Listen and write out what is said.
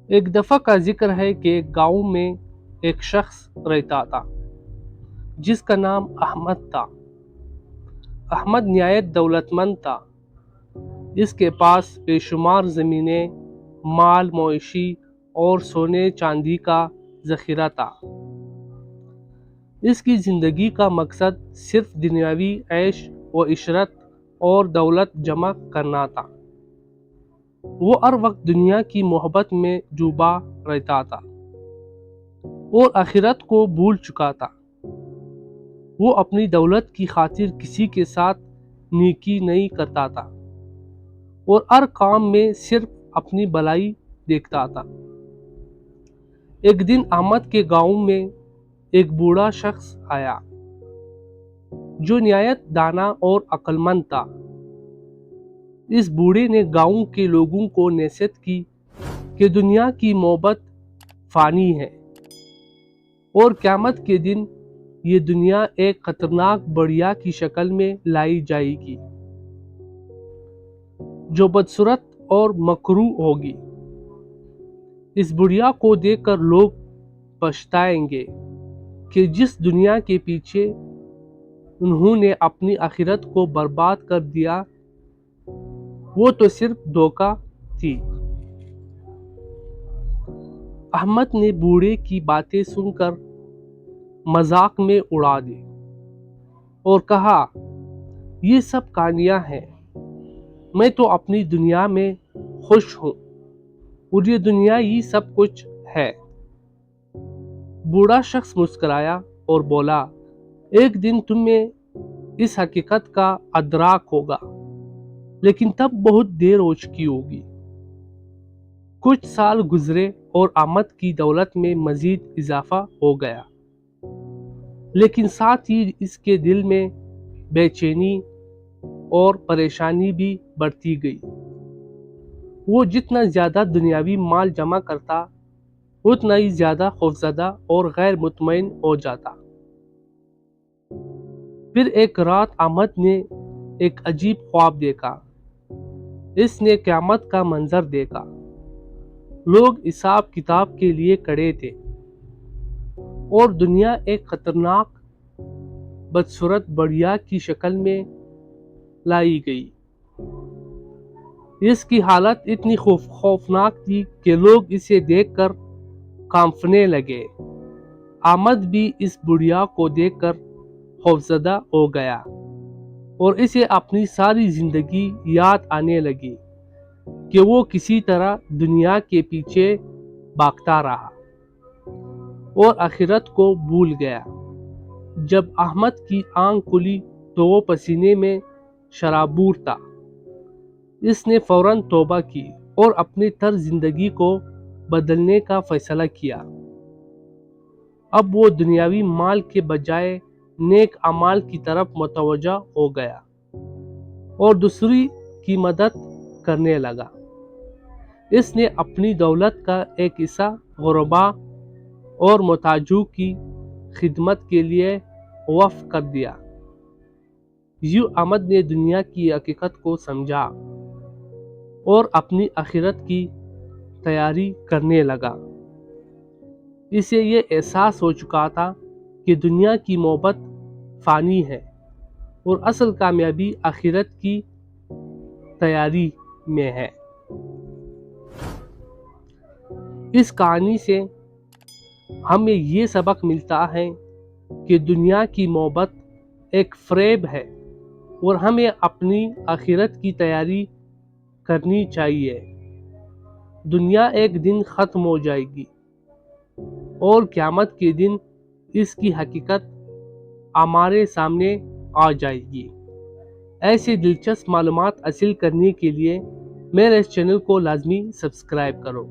ایک دفعہ کا ذکر ہے کہ ایک گاؤں میں ایک شخص رہتا تھا جس کا نام احمد تھا۔ احمد نہایت دولت مند تھا۔ اس کے پاس بے شمار زمینیں، مال مویشی اور سونے چاندی کا ذخیرہ تھا۔ اس کی زندگی کا مقصد صرف دنیاوی عیش و عشرت اور دولت جمع کرنا تھا۔ وہ ہر وقت دنیا کی محبت میں ڈوبا رہتا تھا اور آخرت کو بھول چکا تھا۔ وہ اپنی دولت کی خاطر کسی کے ساتھ نیکی نہیں کرتا تھا اور ہر کام میں صرف اپنی بھلائی دیکھتا تھا۔ ایک دن احمد کے گاؤں میں ایک بوڑھا شخص آیا جو نہایت دانا اور عقل مند تھا۔ اس بوڑھے نے گاؤں کے لوگوں کو نصیحت کی کہ دنیا کی محبت فانی ہے اور قیامت کے دن یہ دنیا ایک خطرناک بڑیا کی شکل میں لائی جائے گی جو بدصورت اور مکروہ ہوگی۔ اس بڑیا کو دیکھ کر لوگ پچھتائیں گے کہ جس دنیا کے پیچھے انہوں نے اپنی آخرت کو برباد کر دیا وہ تو صرف دھوکہ تھی۔ احمد نے بوڑھے کی باتیں سن کر مذاق میں اڑا دی اور کہا، یہ سب کہانیاں ہیں، میں تو اپنی دنیا میں خوش ہوں اور یہ دنیا ہی سب کچھ ہے۔ بوڑھا شخص مسکرایا اور بولا، ایک دن تمہیں اس حقیقت کا ادراک ہوگا لیکن تب بہت دیر ہو چکی ہوگی۔ کچھ سال گزرے اور احمد کی دولت میں مزید اضافہ ہو گیا، لیکن ساتھ ہی اس کے دل میں بے چینی اور پریشانی بھی بڑھتی گئی۔ وہ جتنا زیادہ دنیاوی مال جمع کرتا اتنا ہی زیادہ خوفزدہ اور غیر مطمئن ہو جاتا۔ پھر ایک رات احمد نے ایک عجیب خواب دیکھا۔ اس نے قیامت کا منظر دیکھا۔ لوگ حساب کتاب کے لیے کھڑے تھے اور دنیا ایک خطرناک بدصورت بڑیا کی شکل میں لائی گئی۔ اس کی حالت اتنی خوفناک تھی کہ لوگ اسے دیکھ کر کانپنے لگے۔ احمد بھی اس بڑیا کو دیکھ کر خوفزدہ ہو گیا اور اسے اپنی ساری زندگی یاد آنے لگی کہ وہ کسی طرح دنیا کے پیچھے بھاگتا رہا اور آخرت کو بھول گیا۔ جب احمد کی آنکھ کھلی تو وہ پسینے میں شرابور تھا۔ اس نے فوراً توبہ کی اور اپنی طرز زندگی کو بدلنے کا فیصلہ کیا۔ اب وہ دنیاوی مال کے بجائے نیک اعمال کی طرف متوجہ ہو گیا اور دوسری کی مدد کرنے لگا۔ اس نے اپنی دولت کا ایک حصہ غرباء اور محتاجوں کی خدمت کے لیے وقف کر دیا۔ یوں احمد نے دنیا کی حقیقت کو سمجھا اور اپنی آخرت کی تیاری کرنے لگا۔ اسے یہ احساس ہو چکا تھا کہ دنیا کی محبت فانی ہے اور اصل کامیابی آخرت کی تیاری میں ہے۔ اس کہانی سے ہمیں یہ سبق ملتا ہے کہ دنیا کی محبت ایک فریب ہے اور ہمیں اپنی آخرت کی تیاری کرنی چاہیے۔ دنیا ایک دن ختم ہو جائے گی اور قیامت کے دن اس کی حقیقت ہمارے سامنے آ جائے گی۔ ایسے دلچسپ معلومات حاصل کرنے کے لیے میرے اس چینل کو لازمی سبسکرائب کرو۔